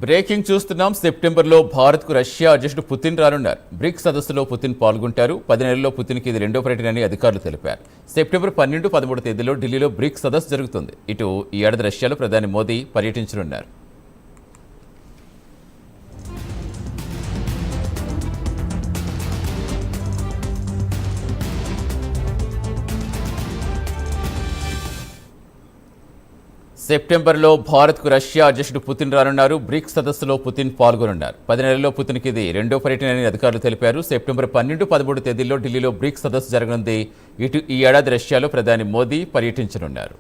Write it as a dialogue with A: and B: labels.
A: Breaking చూస్తున్నాం. సెప్టెంబర్లో భారత్కు రష్యా అధ్యక్షుడు పుతిన్ రానున్నారు. బ్రిక్స్ సదస్సులో పుతిన్ పాల్గొంటారు. 10 నెలల్లో పుతిన్కి ఇది రెండో పర్యటన అని అధికారులు తెలిపారు. సెప్టెంబర్ 12, 13 తేదీల్లో ఢిల్లీలో బ్రిక్స్ సదస్సు జరుగుతుంది. ఇటు ఈ ఏడాది రష్యాలో ప్రధాని మోదీ పర్యటించనున్నారు. సెప్టెంబర్లో భారత్కు రష్యా అధ్యక్షుడు పుతిన్ రానున్నారు. బ్రిక్స్ సదస్సులో పుతిన్ పాల్గొనున్నారు. 10 నెలల్లో పుతిన్కి ఇది రెండో పర్యటన అని అధికారులు తెలిపారు. సెప్టెంబర్ 12, 13 తేదీల్లో ఢిల్లీలో బ్రిక్స్ సదస్సు జరగనుంది. ఇటు ఈ ఏడాది రష్యాలో ప్రధాని మోదీ పర్యటించనున్నారు.